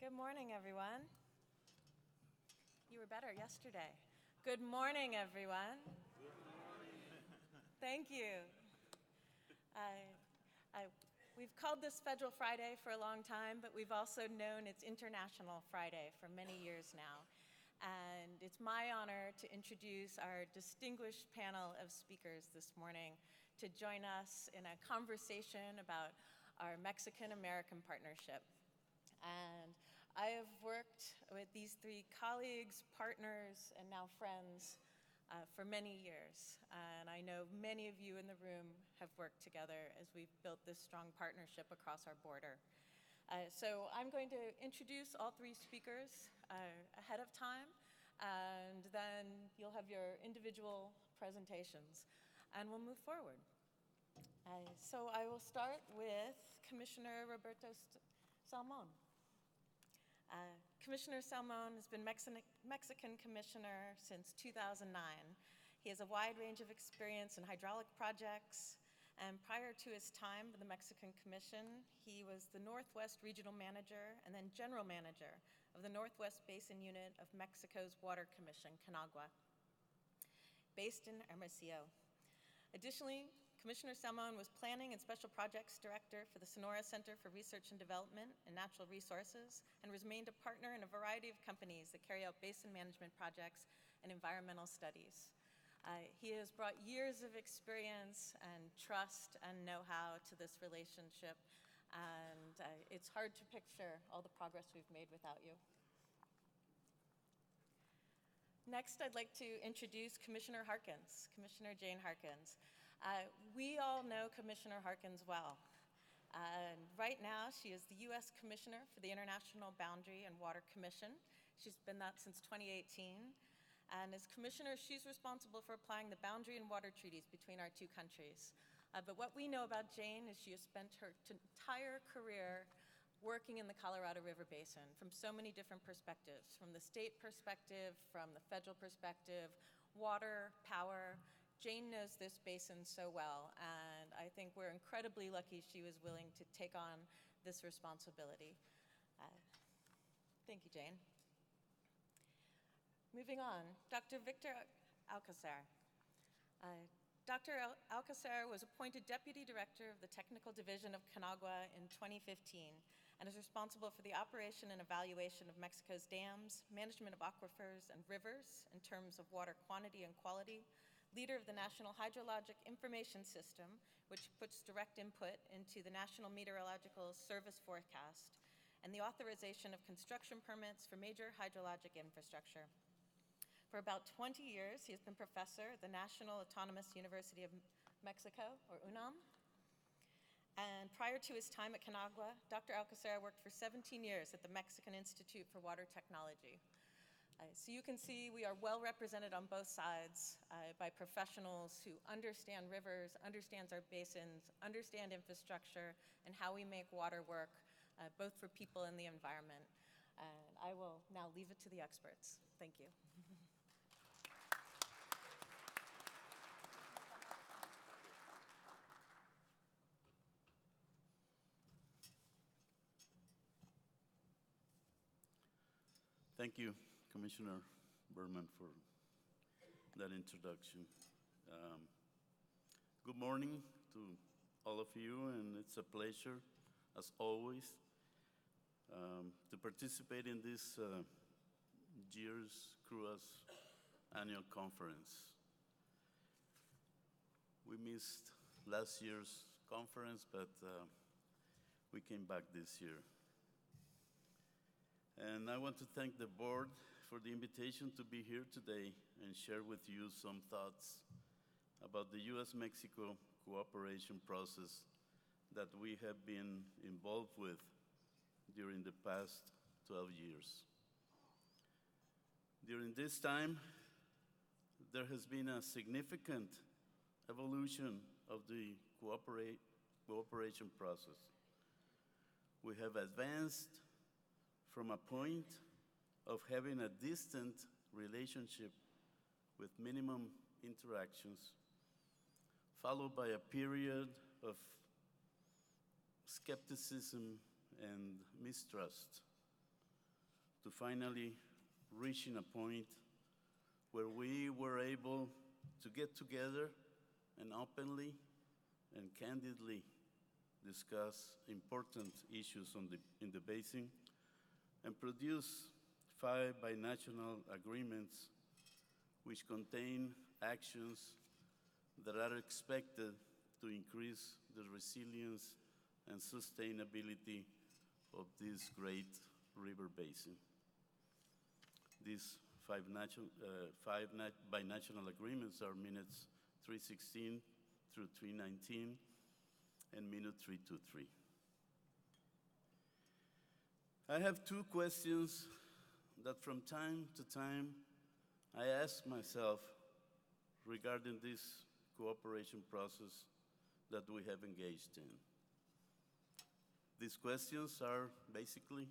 Good morning, everyone. You were better yesterday. Good morning, everyone. Good morning. Thank you. We've called this Federal Friday for a long time, but we've also known it's International Friday for many years now. And it's my honor to introduce our distinguished panel of speakers this morning to join us in a conversation about our Mexican-American partnership. And I have worked with these three colleagues, partners, and now friends for many years. And I know many of you in the room have worked together as we've built this strong partnership across our border. So I'm going to introduce all three speakers ahead of time, and then you'll have your individual presentations, and we'll move forward. So I will start with Commissioner Roberto Salmón. Commissioner Salmón has been Mexican Commissioner since 2009. He has a wide range of experience in hydraulic projects, and prior to his time with the Mexican Commission, he was the Northwest Regional Manager and then General Manager of the Northwest Basin Unit of Mexico's Water Commission, CONAGUA, based in Hermosillo. Additionally, Commissioner Salmón was Planning and Special Projects Director for the Sonora Center for Research and Development and Natural Resources, and remained a partner in a variety of companies that carry out basin management projects and environmental studies. He has brought years of experience and trust and know-how to this relationship, and it's hard to picture all the progress we've made without you. Next, I'd like to introduce Commissioner Harkins, Commissioner Jayne Harkins. We all know Commissioner Harkins well. Right now, she is the U.S. Commissioner for the International Boundary and Water Commission. She's been that since 2018. And as Commissioner, she's responsible for applying the boundary and water treaties between our two countries. But what we know about Jayne is she has spent her entire career working in the Colorado River Basin from so many different perspectives, from the state perspective, from the federal perspective, water, power. Jayne knows this basin so well, and I think we're incredibly lucky she was willing to take on this responsibility. Thank you, Jayne. Moving on, Dr. Victor Alcocer. Dr. Alcocer was appointed Deputy Director of the Technical Division of CONAGUA in 2015 and is responsible for the operation and evaluation of Mexico's dams, management of aquifers and rivers in terms of water quantity and quality, leader of the National Hydrologic Information System, which puts direct input into the National Meteorological Service forecast, and the authorization of construction permits for major hydrologic infrastructure. For about 20 years, he has been professor at the National Autonomous University of Mexico, or UNAM. And prior to his time at CONAGUA, Dr. Alcocer worked for 17 years at the Mexican Institute for Water Technology. So you can see we are well represented on both sides by professionals who understand rivers, understands our basins, understand infrastructure, and how we make water work, both for people and the environment. And I will now leave it to the experts. Thank you. Thank you, Commissioner Berman, for that introduction. Good morning to all of you, and it's a pleasure, as always, to participate in this year's CRWUA's annual conference. We missed last year's conference, but we came back this year. And I want to thank the board for the invitation to be here today and share with you some thoughts about the U.S.-Mexico cooperation process that we have been involved with during the past 12 years. During this time, there has been a significant evolution of the cooperation process. We have advanced from a point of having a distant relationship with minimum interactions, followed by a period of skepticism and mistrust, to finally reaching a point where we were able to get together and openly and candidly discuss important issues in the basin and produce 5 binational agreements which contain actions that are expected to increase the resilience and sustainability of this great river basin. These 5 binational agreements are minutes 316 through 319 and minute 323. I have 2 questions that from time to time I ask myself regarding this cooperation process that we have engaged in. These questions are basically,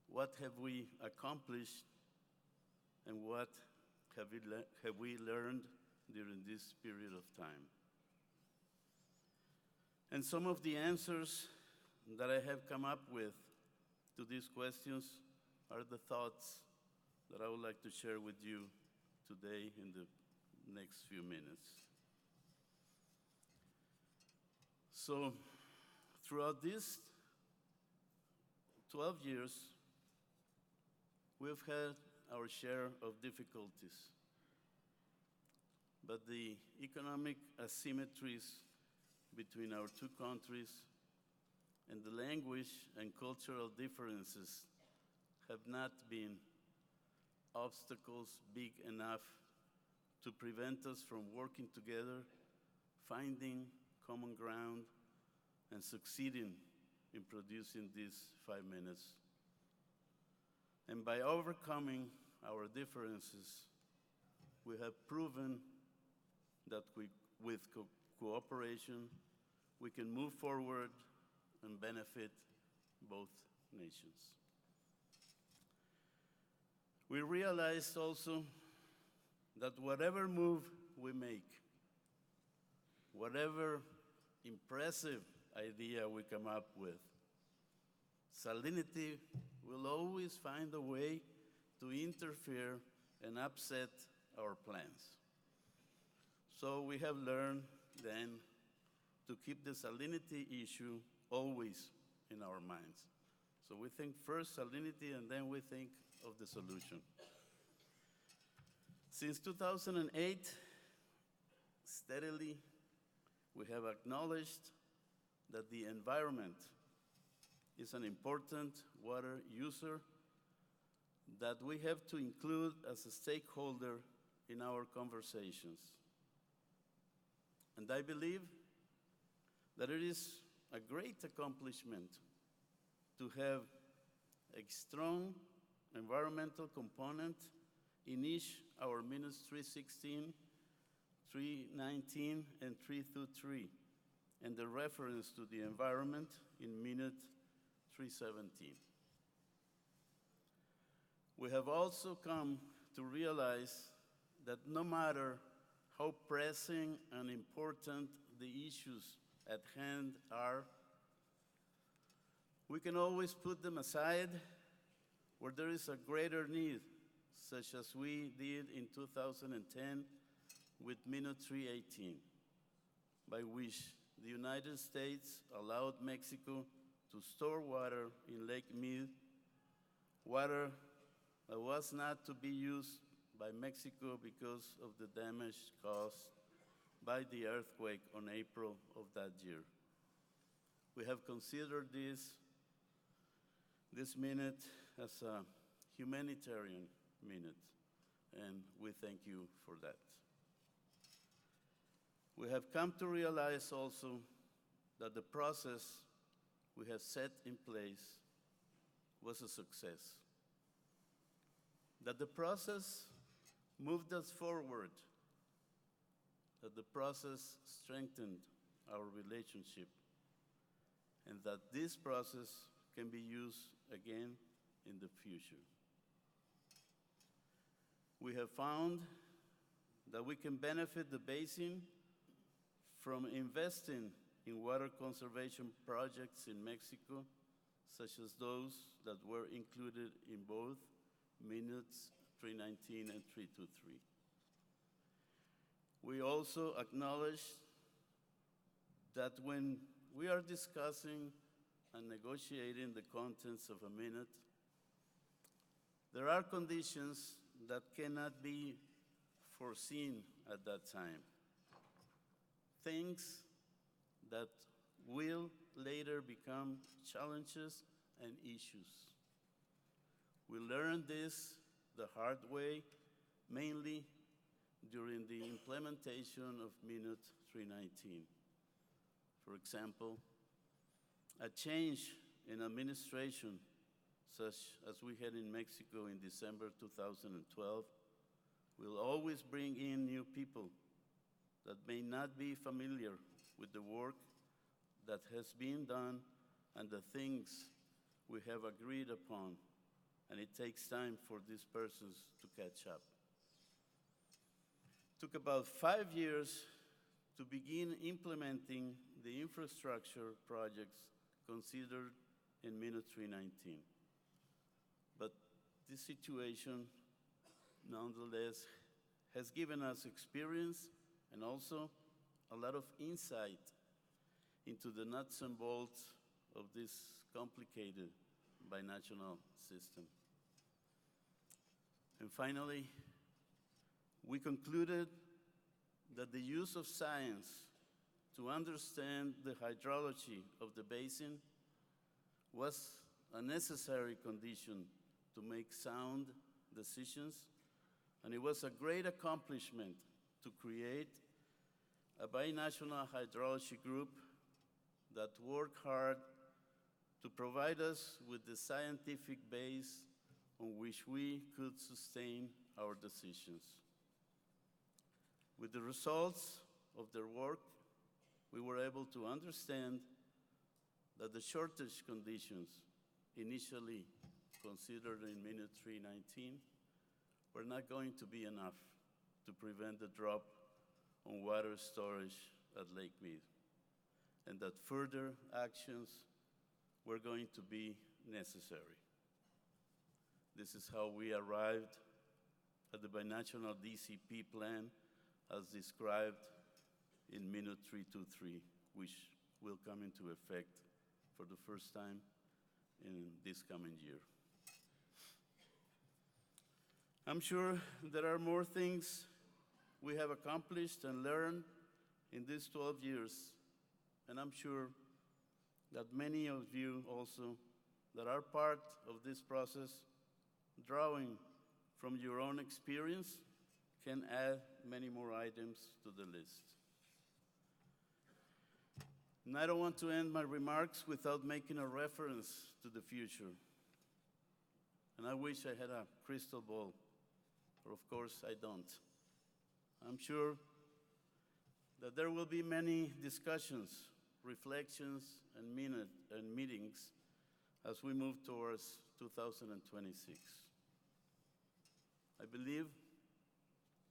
what have we accomplished and what have we learned during this period of time? And some of the answers that I have come up with to these questions are the thoughts that I would like to share with you today in the next few minutes. So, throughout these 12 years, we've had our share of difficulties, but the economic asymmetries between our 2 countries and the language and cultural differences have not been obstacles big enough to prevent us from working together, finding common ground, and succeeding in producing these 5 minutes. And by overcoming our differences, we have proven that with cooperation, we can move forward and benefit both nations. We realized also that whatever move we make, whatever impressive idea we come up with, salinity will always find a way to interfere and upset our plans. So we have learned then to keep the salinity issue always in our minds. So we think first salinity and then we think of the solution. Since 2008, steadily, we have acknowledged that the environment is an important water user that we have to include as a stakeholder in our conversations. And I believe that it is a great accomplishment to have a strong environmental component in each our minutes 316, 319, and 323, and the reference to the environment in minute 317. We have also come to realize that no matter how pressing and important the issues at hand are, we can always put them aside where there is a greater need, such as we did in 2010 with minute 318, by which the United States allowed Mexico to store water in Lake Mead, water that was not to be used by Mexico because of the damage caused by the earthquake on April of that year. We have considered this minute as a humanitarian minute, and we thank you for that. We have come to realize also that the process we have set in place was a success, that the process moved us forward, that the process strengthened our relationship, and that this process can be used again in the future. We have found that we can benefit the basin from investing in water conservation projects in Mexico, such as those that were included in both minutes 319 and 323. We also acknowledge that when we are discussing and negotiating the contents of a minute, there are conditions that cannot be foreseen at that time. Things that will later become challenges and issues. We learned this the hard way, mainly during the implementation of Minute 319. For example, a change in administration, such as we had in Mexico in December 2012, will always bring in new people that may not be familiar with the work that has been done and the things we have agreed upon, and it takes time for these persons to catch up. It took about 5 years to begin implementing the infrastructure projects considered in Minute 319. But this situation, nonetheless, has given us experience and also a lot of insight into the nuts and bolts of this complicated binational system. And finally, we concluded that the use of science to understand the hydrology of the basin was a necessary condition to make sound decisions, and it was a great accomplishment to create a binational hydrology group that worked hard to provide us with the scientific base on which we could sustain our decisions. With the results of their work, we were able to understand that the shortage conditions initially considered in Minute 319 were not going to be enough to prevent the drop on water storage at Lake Mead, and that further actions were going to be necessary. This is how we arrived at the binational DCP plan as described in Minute 323, which will come into effect for the first time in this coming year. I'm sure there are more things we have accomplished and learned in these 12 years, and I'm sure that many of you also that are part of this process, drawing from your own experience, can add many more items to the list. And I don't want to end my remarks without making a reference to the future. And I wish I had a crystal ball, but of course I don't. I'm sure that there will be many discussions, reflections, and meetings as we move towards 2026. I believe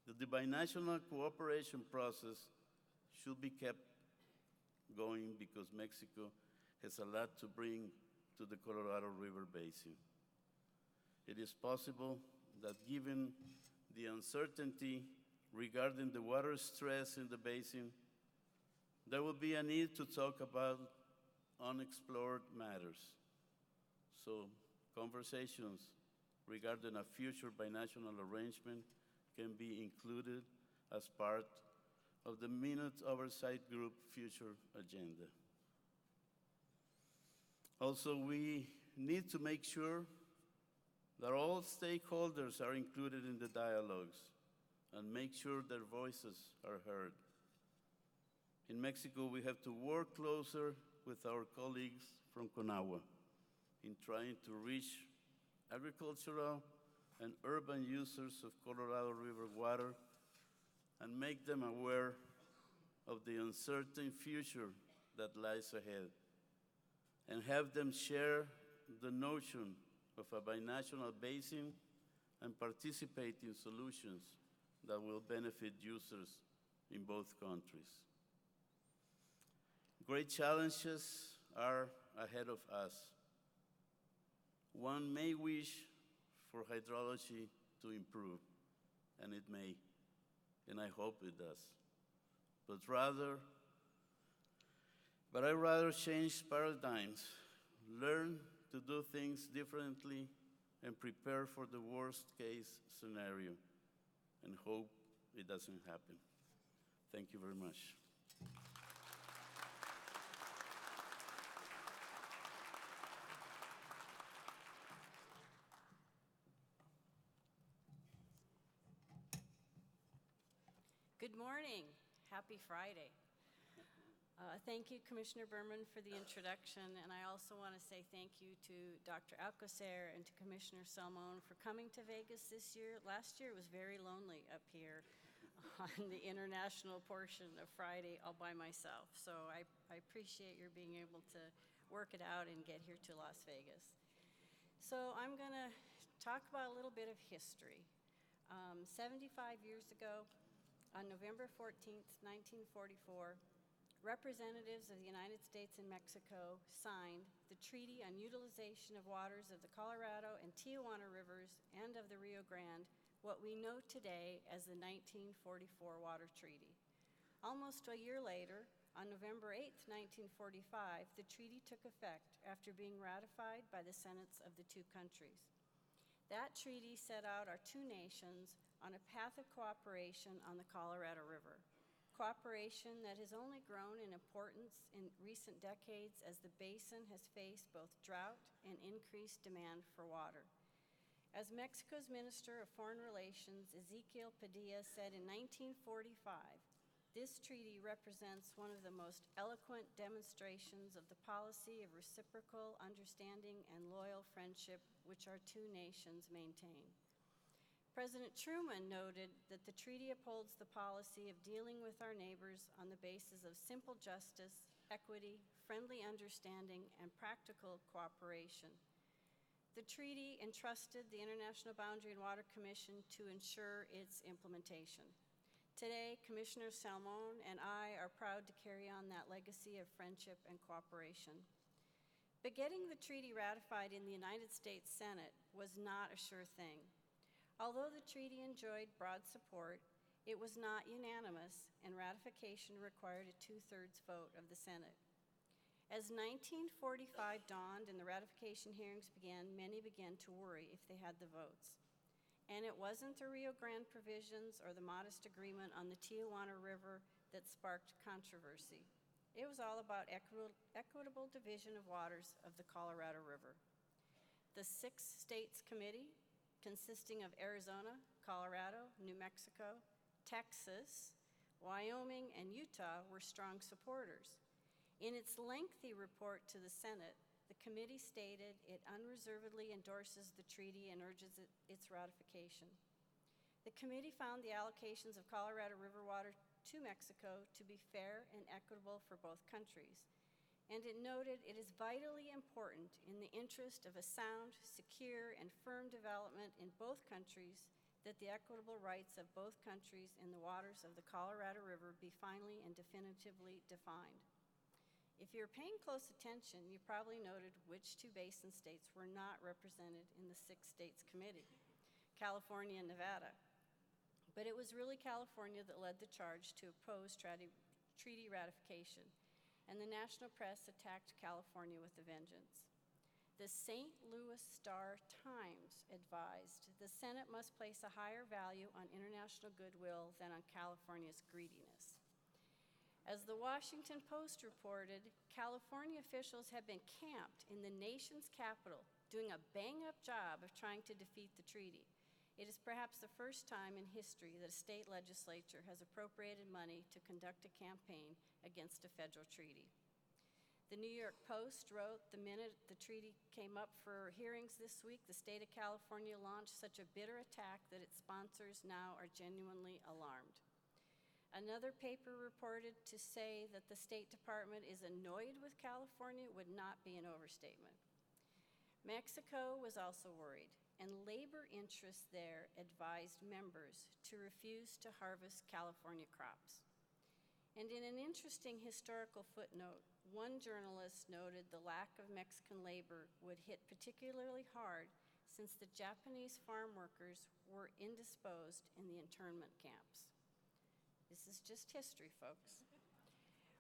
that the binational cooperation process should be kept going because Mexico has a lot to bring to the Colorado River Basin. It is possible that given the uncertainty regarding the water stress in the basin, there will be a need to talk about unexplored matters. So conversations regarding a future binational arrangement can be included as part of the Minute Oversight Group future agenda. Also, we need to make sure that all stakeholders are included in the dialogues and make sure their voices are heard. In Mexico, we have to work closer with our colleagues from CONAGUA in trying to reach agricultural and urban users of Colorado River water and make them aware of the uncertain future that lies ahead, and have them share the notion of a binational basin and participate in solutions that will benefit users in both countries. Great challenges are ahead of us, One may wish for hydrology to improve, and it may, and I hope it does. But I rather change paradigms, learn to do things differently, and prepare for the worst case scenario, and hope it doesn't happen. Thank you very much. Good morning. Happy Friday. Thank you, Commissioner Berman, for the introduction, and I also want to say thank you to Dr. Alcocer and to Commissioner Salmón for coming to Vegas this year. Last year it was very lonely up here on the international portion of Friday all by myself, so I appreciate your being able to work it out and get here to Las Vegas. So I'm going to talk about a little bit of history. 75 years ago, on November 14th, 1944, representatives of the United States and Mexico signed the Treaty on Utilization of Waters of the Colorado and Tijuana Rivers and of the Rio Grande, what we know today as the 1944 Water Treaty. Almost a year later, on November 8th, 1945, the treaty took effect after being ratified by the Senates of the two countries. That treaty set out our two nations on a path of cooperation on the Colorado River. Cooperation that has only grown in importance in recent decades as the basin has faced both drought and increased demand for water. As Mexico's Minister of Foreign Relations, Ezequiel Padilla, said in 1945, this treaty represents one of the most eloquent demonstrations of the policy of reciprocal understanding and loyal friendship which our two nations maintain. President Truman noted that the treaty upholds the policy of dealing with our neighbors on the basis of simple justice, equity, friendly understanding, and practical cooperation. The treaty entrusted the International Boundary and Water Commission to ensure its implementation. Today, Commissioner Salmón and I are proud to carry on that legacy of friendship and cooperation. But getting the treaty ratified in the United States Senate was not a sure thing. Although the treaty enjoyed broad support, it was not unanimous, and ratification required a two-thirds vote of the Senate. As 1945 dawned and the ratification hearings began, many began to worry if they had the votes. And it wasn't the Rio Grande provisions or the modest agreement on the Tijuana River that sparked controversy. It was all about equitable division of waters of the Colorado River. The 6 states committee, consisting of Arizona, Colorado, New Mexico, Texas, Wyoming, and Utah, were strong supporters. In its lengthy report to the Senate, the committee stated it unreservedly endorses the treaty and urges its ratification. The committee found the allocations of Colorado River water to Mexico to be fair and equitable for both countries. And it noted it is vitally important in the interest of a sound, secure, and firm development in both countries that the equitable rights of both countries in the waters of the Colorado River be finally and definitively defined. If you're paying close attention, you probably noted which 2 basin states were not represented in the 6 states committee, California and Nevada. But it was really California that led the charge to oppose treaty ratification, and the national press attacked California with a vengeance. The St. Louis Star-Times advised the Senate must place a higher value on international goodwill than on California's greediness. As the Washington Post reported, California officials have been camped in the nation's capital, doing a bang-up job of trying to defeat the treaty. It is perhaps the first time in history that a state legislature has appropriated money to conduct a campaign against a federal treaty. The New York Post wrote, the minute the treaty came up for hearings this week, the state of California launched such a bitter attack that its sponsors now are genuinely alarmed. Another paper reported to say that the State Department is annoyed with California would not be an overstatement. Mexico was also worried, and labor interests there advised members to refuse to harvest California crops. And in an interesting historical footnote, one journalist noted the lack of Mexican labor would hit particularly hard since the Japanese farm workers were indisposed in the internment camps. This is just history, folks.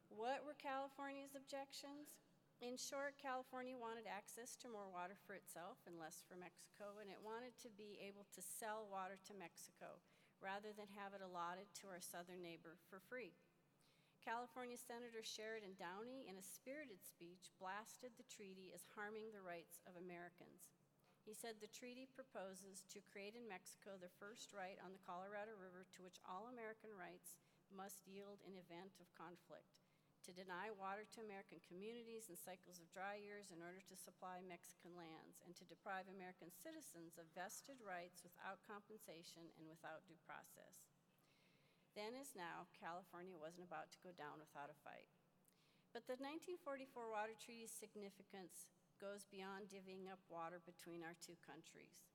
What were California's objections? In short, California wanted access to more water for itself and less for Mexico, and it wanted to be able to sell water to Mexico rather than have it allotted to our southern neighbor for free. California Senator Sheridan Downey, in a spirited speech, blasted the treaty as harming the rights of Americans. He said the treaty proposes to create in Mexico the first right on the Colorado River to which all American rights must yield in event of conflict, to deny water to American communities in cycles of dry years in order to supply Mexican lands, and to deprive American citizens of vested rights without compensation and without due process. Then as now, California wasn't about to go down without a fight. But the 1944 Water Treaty's significance goes beyond divvying up water between our two countries.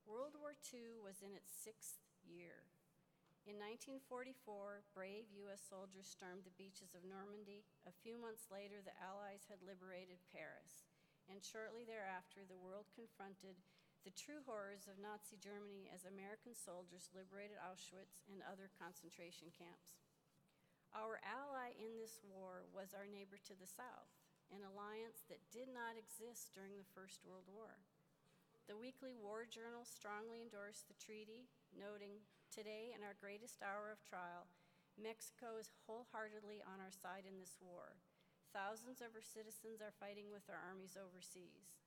World War II was in its 6th year. In 1944, brave U.S. soldiers stormed the beaches of Normandy. A few months later, the Allies had liberated Paris. And shortly thereafter, the world confronted the true horrors of Nazi Germany as American soldiers liberated Auschwitz and other concentration camps. Our ally in this war was our neighbor to the south, an alliance that did not exist during the First World War. The Weekly War Journal strongly endorsed the treaty, noting, "Today, in our greatest hour of trial, Mexico is wholeheartedly on our side in this war. Thousands of our citizens are fighting with our armies overseas."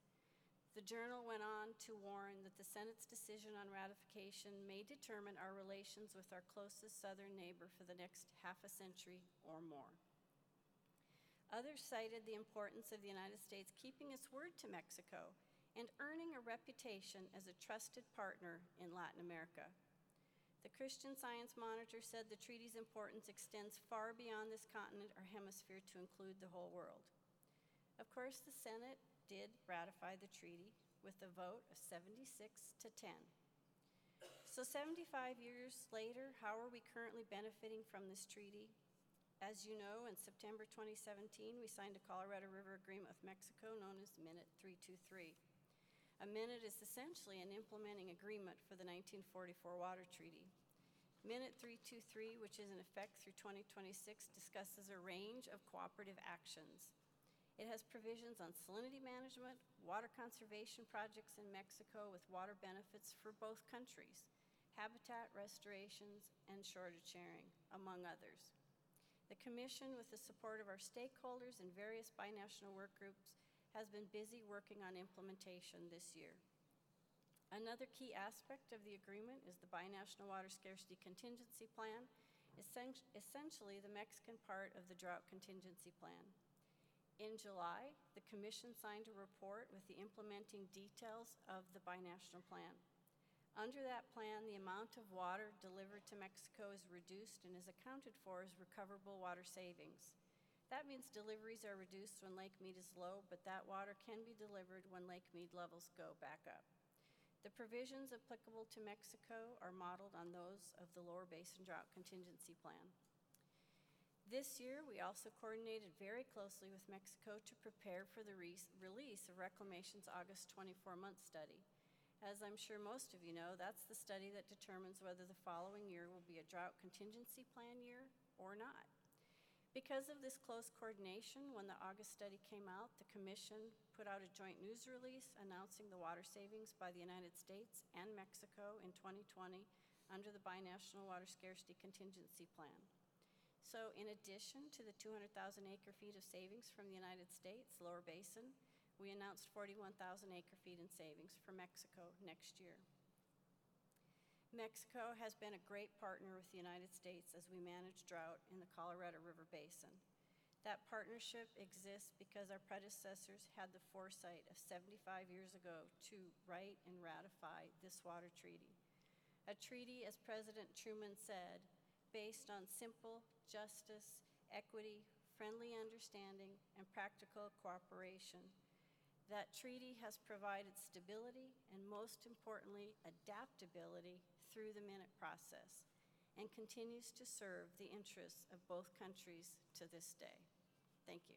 The journal went on to warn that the Senate's decision on ratification may determine our relations with our closest southern neighbor for the next half a century or more. Others cited the importance of the United States keeping its word to Mexico and earning a reputation as a trusted partner in Latin America. The Christian Science Monitor said the treaty's importance extends far beyond this continent or hemisphere to include the whole world. Of course, the Senate did ratify the treaty with a vote of 76 to 10. So 75 years later, how are we currently benefiting from this treaty? As you know, in September 2017, we signed a Colorado River Agreement with Mexico known as Minute 323. A minute is essentially an implementing agreement for the 1944 Water Treaty. Minute 323, which is in effect through 2026, discusses a range of cooperative actions. It has provisions on salinity management, water conservation projects in Mexico with water benefits for both countries, habitat restorations, and shortage sharing, among others. The Commission, with the support of our stakeholders and various binational work groups, has been busy working on implementation this year. Another key aspect of the agreement is the Binational Water Scarcity Contingency Plan, essentially the Mexican part of the Drought Contingency Plan. In July, the Commission signed a report with the implementing details of the binational plan. Under that plan, the amount of water delivered to Mexico is reduced and is accounted for as recoverable water savings. That means deliveries are reduced when Lake Mead is low, but that water can be delivered when Lake Mead levels go back up. The provisions applicable to Mexico are modeled on those of the Lower Basin Drought Contingency Plan. This year, we also coordinated very closely with Mexico to prepare for the release of Reclamation's August 24-month study. As I'm sure most of you know, that's the study that determines whether the following year will be a drought contingency plan year or not. Because of this close coordination, when the August study came out, the Commission put out a joint news release announcing the water savings by the United States and Mexico in 2020 under the Binational Water Scarcity Contingency Plan. So in addition to the 200,000 acre-feet of savings from the United States, Lower Basin, we announced 41,000 acre-feet in savings for Mexico next year. Mexico has been a great partner with the United States as we manage drought in the Colorado River Basin. That partnership exists because our predecessors had the foresight of 75 years ago to write and ratify this water treaty. A treaty, as President Truman said, based on simple justice, equity, friendly understanding, and practical cooperation. That treaty has provided stability and, most importantly, adaptability through the minute process. and continues to serve the interests of both countries to this day. Thank you.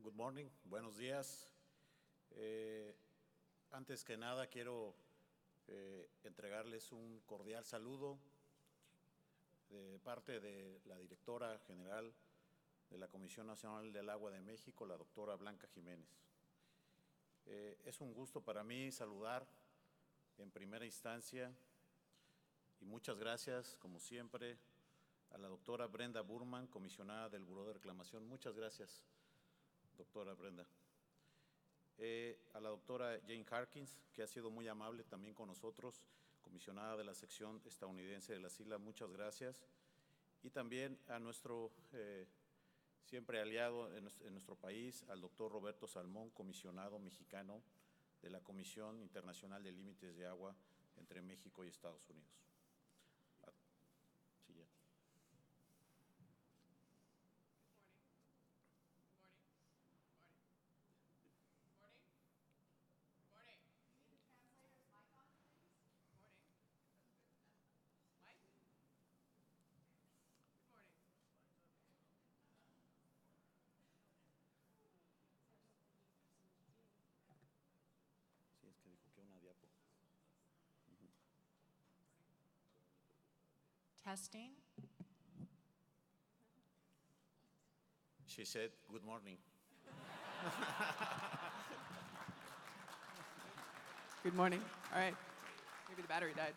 Good morning, buenos días. Antes que nada quiero entregarles un cordial saludo de parte de la directora general de la Comisión Nacional del Agua de México, la doctora Blanca Jimenez. Es un gusto para mí saludar en primera instancia y muchas gracias, como siempre, a la doctora Brenda Burman, comisionada del Buró de Reclamación. Muchas gracias, doctora Brenda. A la doctora Jayne Harkins, que ha sido muy amable también con nosotros, comisionada de la sección estadounidense de las islas, muchas gracias. Y también a nuestro siempre aliado en nuestro país, al doctor Roberto Salmón, comisionado mexicano de la Comisión Internacional de Límites de Agua entre México y Estados Unidos. Sí, ya. Sí, es que dijo que una diapo. Testing. She said, good morning. Good morning. All right. Maybe the battery died.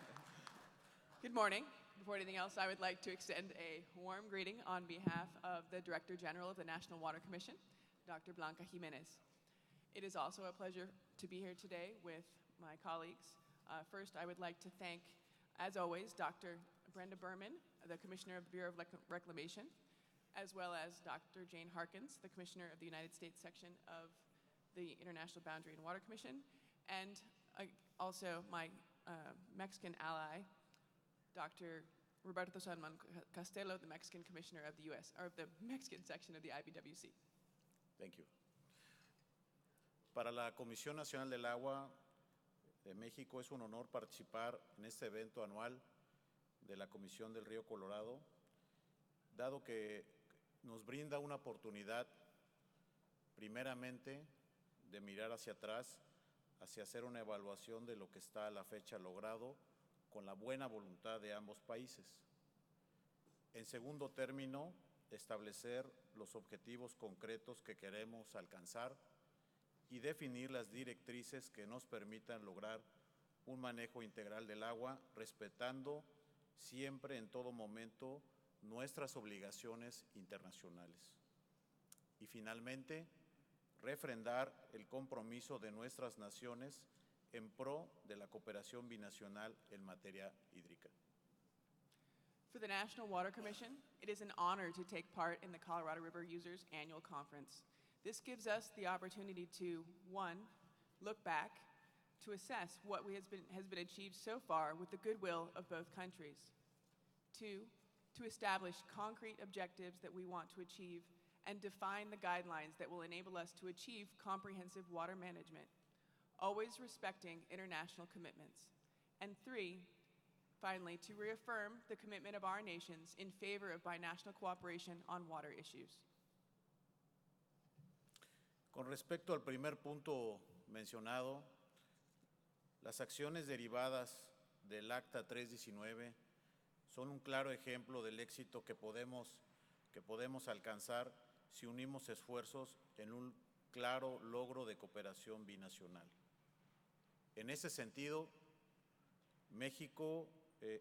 Good morning. Before anything else, I would like to extend a warm greeting on behalf of the Director General of the National Water Commission, Dr. Blanca Jimenez. It is also a pleasure to be here today with my colleagues. First, I would like to thank, as always, Dr. Brenda Berman, the Commissioner of the Bureau of Reclamation, as well as Dr. Jayne Harkins, the Commissioner of the United States Section of the International Boundary and Water Commission, and also my Mexican ally, Dr. Roberto Salmón Castelo, the Mexican Commissioner of the U.S., or the Mexican section of the IBWC. Thank you. Para la Comisión Nacional del Agua de México es un honor participar en este evento anual de la Comisión del Río Colorado, dado que nos brinda una oportunidad, primeramente, de mirar hacia atrás, hacia hacer una evaluación de lo que está a la fecha logrado con la buena voluntad de ambos países. En segundo término, establecer los objetivos concretos que queremos alcanzar y definir las directrices que nos permitan lograr un manejo integral del agua, respetando siempre en todo momento nuestras obligaciones internacionales. Y finalmente, refrendar el compromiso de nuestras naciones en pro de la cooperación binacional en materia hídrica. For the National Water Commission, it is an honor to take part in the Colorado River Users Annual Conference. This gives us the opportunity to, one, look back, to assess what has been achieved so far with the goodwill of both countries. Two, to establish concrete objectives that we want to achieve and define the guidelines that will enable us to achieve comprehensive water management, always respecting international commitments. And three, finally, to reaffirm the commitment of our nations in favor of binational cooperation on water issues. Con respecto al primer punto mencionado, las acciones derivadas del Acta 319 son un claro ejemplo del éxito que podemos alcanzar si unimos esfuerzos en un claro logro de cooperación binacional. En ese sentido, México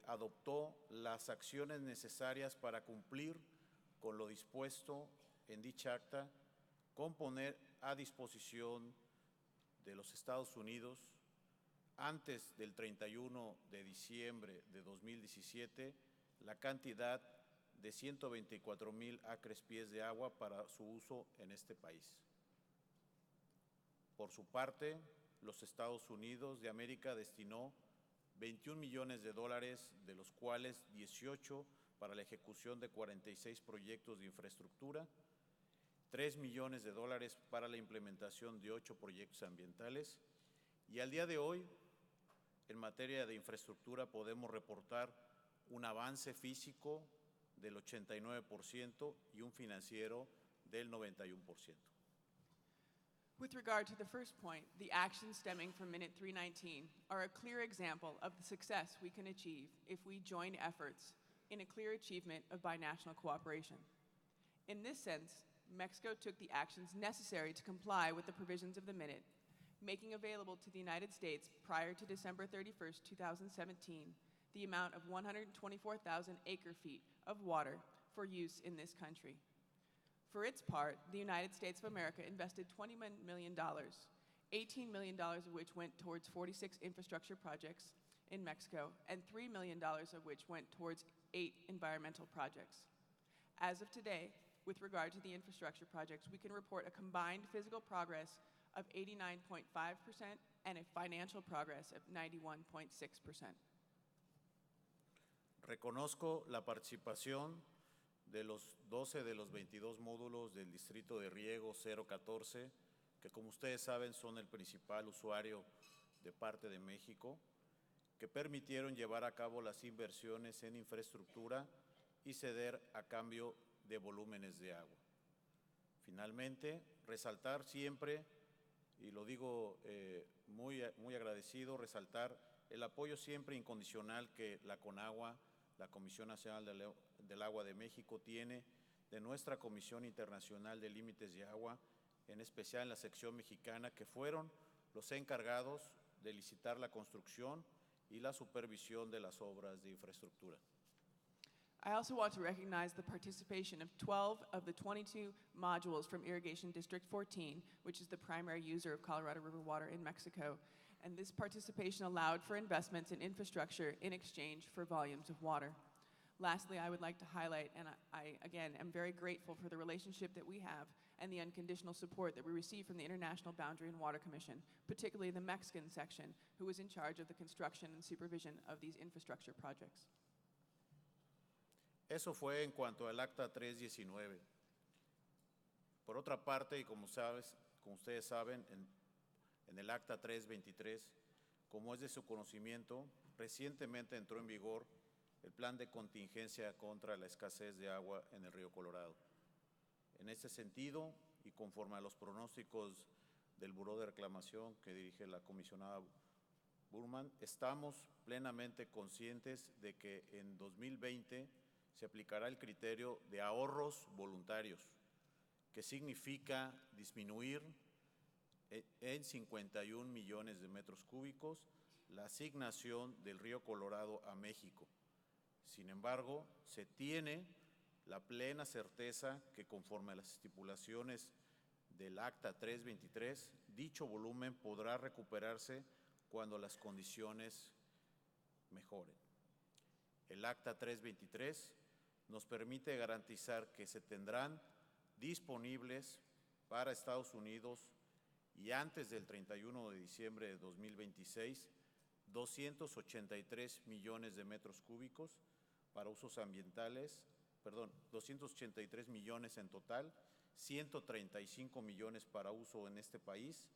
adoptó las acciones necesarias para cumplir con lo dispuesto en dicha acta, con poner a disposición de los Estados Unidos antes del 31 de diciembre de 2017 la cantidad de 124,000 acres pies de agua para su uso en este país. Por su parte, los Estados Unidos de América destinó 21 millones de dólares, de los cuales 18 para la ejecución de 46 proyectos de infraestructura, 3 millones de dólares para la implementación de 8 proyectos ambientales, y al día de hoy, en materia de infraestructura, podemos reportar un avance físico del 89% y un financiero del 91%. With regard to the first point, the actions stemming from Minute 319 are a clear example of the success we can achieve if we join efforts in a clear achievement of binational cooperation. In this sense, Mexico took the actions necessary to comply with the provisions of the Minute, making available to the United States prior to December 31st, 2017, the amount of 124,000 acre-feet of water for use in this country. For its part, the United States of America invested $21 million, $18 million of which went towards 46 infrastructure projects in Mexico, and $3 million of which went towards 8 environmental projects. As of today, with regard to the infrastructure projects, we can report a combined physical progress of 89.5% and a financial progress of 91.6%. Reconozco la participación de los 12 de los 22 módulos del Distrito de Riego 014, que como ustedes saben son el principal usuario de parte de México, que permitieron llevar a cabo las inversiones en infraestructura y ceder a cambio de volúmenes de agua. Finalmente, resaltar siempre, y lo digo muy agradecido, resaltar el apoyo siempre incondicional que la CONAGUA, la Comisión Nacional del Agua de México, tiene de nuestra Comisión Internacional de Límites de Agua, en especial en la sección mexicana, que fueron los encargados de licitar la construcción y la supervisión de las obras de infraestructura. I also want to recognize the participation of 12 of the 22 modules from Irrigation District 14, which is the primary user of Colorado River water in Mexico. And this participation allowed for investments in infrastructure in exchange for volumes of water. Lastly, I would like to highlight, and I again am very grateful for the relationship that we have and the unconditional support that we receive from the International Boundary and Water Commission, particularly the Mexican section, who is in charge of the construction and supervision of these infrastructure projects. Eso fue en cuanto al Acta 319. Por otra parte, y como ustedes saben, en el Acta 323, como es de su conocimiento, recientemente entró en vigor el Plan de Contingencia contra la escasez de agua en el río Colorado. En este sentido, y conforme a los pronósticos del Buró de Reclamación que dirige la comisionada Burman, estamos plenamente conscientes de que en 2020 se aplicará el criterio de ahorros voluntarios, que significa disminuir en 51 millones de metros cúbicos la asignación del río Colorado a México. Sin embargo, se tiene la plena certeza que conforme a las estipulaciones del Acta 323, dicho volumen podrá recuperarse cuando las condiciones mejoren. El Acta 323 nos permite garantizar que se tendrán disponibles para Estados Unidos y antes del 31 de diciembre de 2026, 283 millones de metros cúbicos para usos ambientales, 283 millones en total, 135 millones para uso en este país,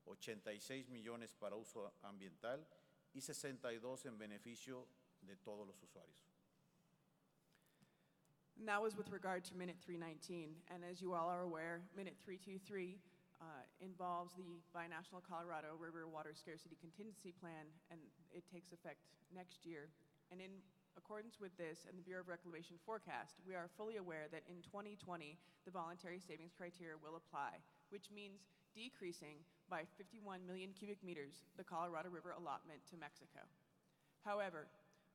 86 millones para uso ambiental y 62 en beneficio de todos los usuarios. And that was with regard to Minute 319. And as you all are aware, Minute 323 involves the Binational Colorado River Water Scarcity Contingency Plan, and it takes effect next year. And in accordance with this and the Bureau of Reclamation forecast, we are fully aware that in 2020, the voluntary savings criteria will apply, which means decreasing by 51 million cubic meters the Colorado River allotment to Mexico. However,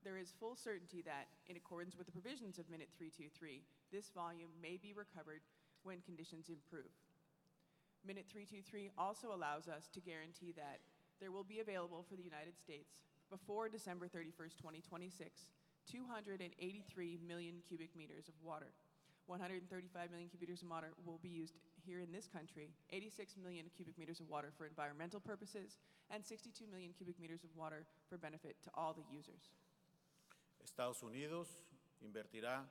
there is full certainty that, in accordance with the provisions of Minute 323, this volume may be recovered when conditions improve. Minute 323 also allows us to guarantee that there will be available for the United States before December 31st, 2026, 283 million cubic meters of water. 135 million cubic meters of water will be used here in this country, 86 million cubic meters of water for environmental purposes, and 62 million cubic meters of water for benefit to all the users. Estados Unidos invertirá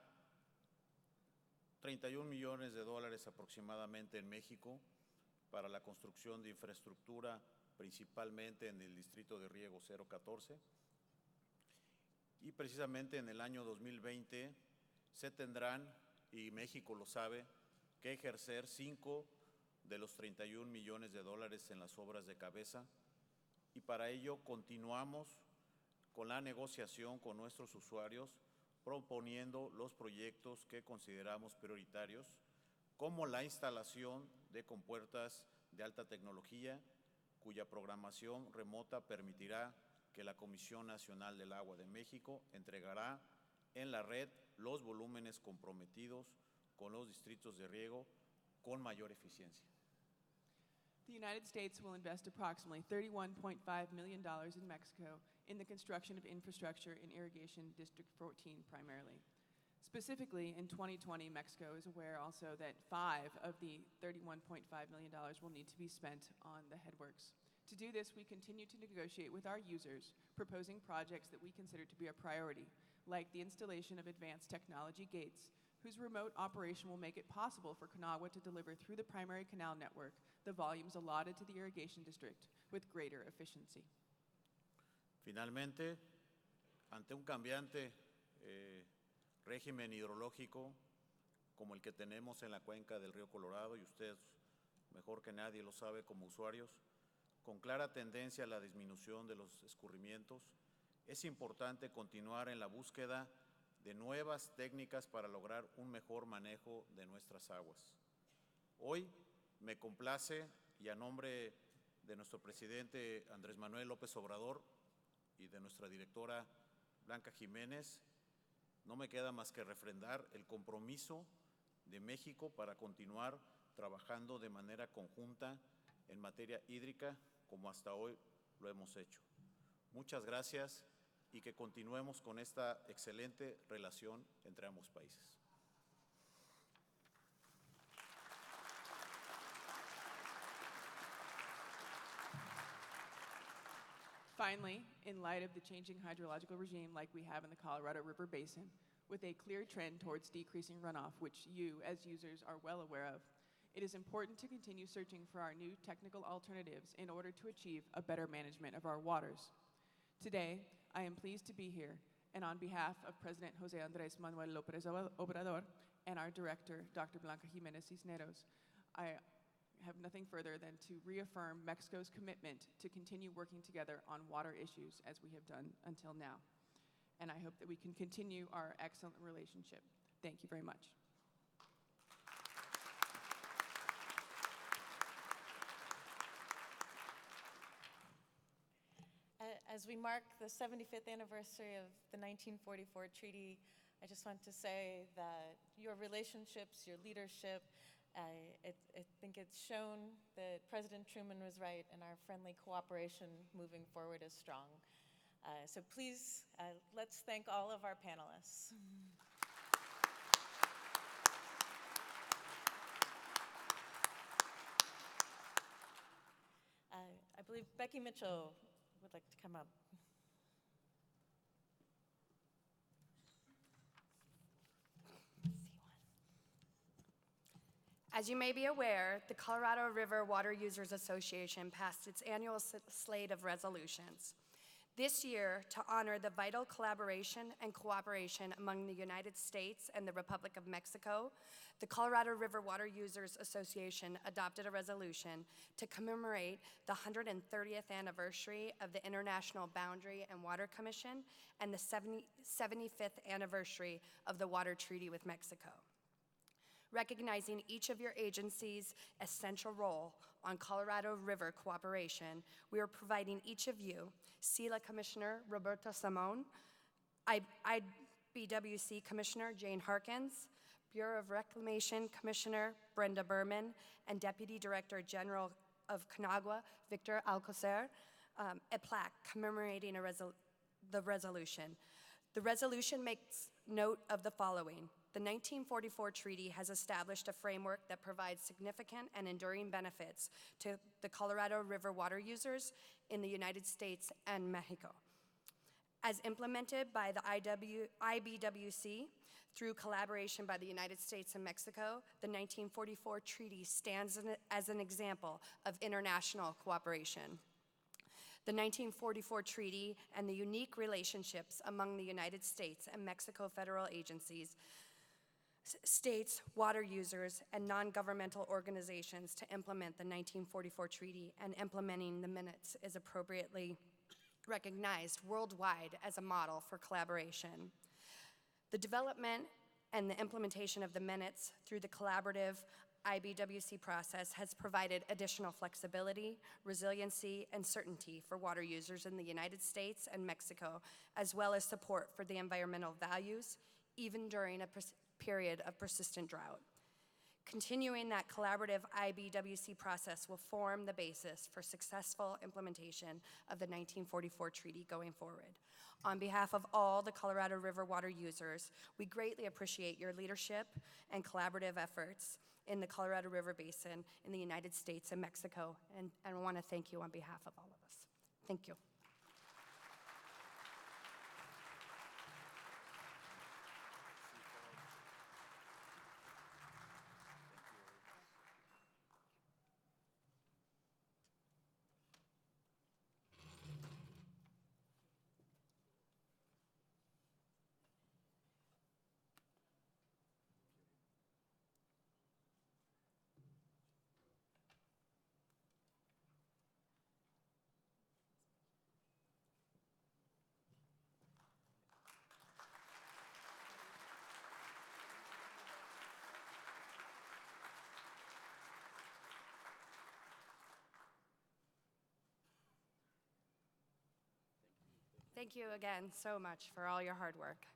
31 millones de dólares aproximadamente en México para la construcción de infraestructura, principalmente en el distrito de riego 014. Y precisamente en el año 2020 se tendrán, y México lo sabe, que ejercer 5 de los 31 millones de dólares en las obras de cabeza, y para ello continuamos con la negociación con nuestros usuarios, proponiendo los proyectos que consideramos prioritarios, como la instalación de compuertas de alta tecnología, cuya programación remota permitirá que la Comisión Nacional del Agua de México entregará en la red los volúmenes comprometidos con los distritos de riego con mayor eficiencia. The United States will invest approximately $31.5 million in Mexico in the construction of infrastructure in Irrigation District 14 primarily. Specifically, in 2020, Mexico is aware also that 5 of the $31.5 million will need to be spent on the headworks. To do this, we continue to negotiate with our users, proposing projects that we consider to be a priority, like the installation of advanced technology gates, whose remote operation will make it possible for CONAGUA to deliver through the primary canal network the volumes allotted to the irrigation district with greater efficiency. Finalmente, ante un cambiante régimen hidrológico como el que tenemos en la cuenca del río Colorado, y usted mejor que nadie lo sabe como usuarios, con clara tendencia a la disminución de los escurrimientos, es importante continuar en la búsqueda de nuevas técnicas para lograr un mejor manejo de nuestras aguas. Hoy me complace, y a nombre de nuestro presidente Andrés Manuel López Obrador y de nuestra directora Blanca Jimenez, no me queda más que refrendar el compromiso de México para continuar trabajando de manera conjunta en materia hídrica como hasta hoy lo hemos hecho. Muchas gracias y que continuemos con esta excelente relación entre ambos países. Finally, in light of the changing hydrological regime like we have in the Colorado River Basin, with a clear trend towards decreasing runoff, which you, as users, are well aware of, it is important to continue searching for our new technical alternatives in order to achieve a better management of our waters. Today, I am pleased to be here, and on behalf of President Jose Andrés Manuel López Obrador and our director, Dr. Blanca Jimenez Cisneros, I have nothing further than to reaffirm Mexico's commitment to continue working together on water issues as we have done until now. And I hope that we can continue our excellent relationship. Thank you very much. As we mark the 75th anniversary of the 1944 treaty, I just want to say that your relationships, your leadership, I think it's shown that President Truman was right and our friendly cooperation moving forward is strong. So please, let's thank all of our panelists. I believe Becky Mitchell would like to come up. As you may be aware, the Colorado River Water Users Association passed its annual slate of resolutions. This year, to honor the vital collaboration and cooperation among the United States and the Republic of Mexico, the Colorado River Water Users Association adopted a resolution to commemorate the 130th anniversary of the International Boundary and Water Commission and the 75th anniversary of the Water Treaty with Mexico. Recognizing each of your agencies' essential role on Colorado River cooperation, we are providing each of you, SELA Commissioner Roberto Salmón, IBWC Commissioner Jayne Harkins, Bureau of Reclamation Commissioner Brenda Berman, and Deputy Director General of CONAGUA, Victor Alcocer, a plaque commemorating the resolution. The resolution makes note of the following. The 1944 treaty has established a framework that provides significant and enduring benefits to the Colorado River water users in the United States and Mexico. As implemented by the IBWC through collaboration by the United States and Mexico, the 1944 treaty stands as an example of international cooperation. The 1944 treaty and the unique relationships among the United States and Mexico federal agencies, states, water users, and non-governmental organizations to implement the 1944 treaty and implementing the minutes is appropriately recognized worldwide as a model for collaboration. The development and the implementation of the minutes through the collaborative IBWC process has provided additional flexibility, resiliency, and certainty for water users in the United States and Mexico, as well as support for the environmental values, even during a period of persistent drought. Continuing that collaborative IBWC process will form the basis for successful implementation of the 1944 treaty going forward. On behalf of all the Colorado River water users, we greatly appreciate your leadership and collaborative efforts in the Colorado River Basin in the United States and Mexico, and I want to thank you on behalf of all of us. Thank you. Thank you again so much for all your hard work.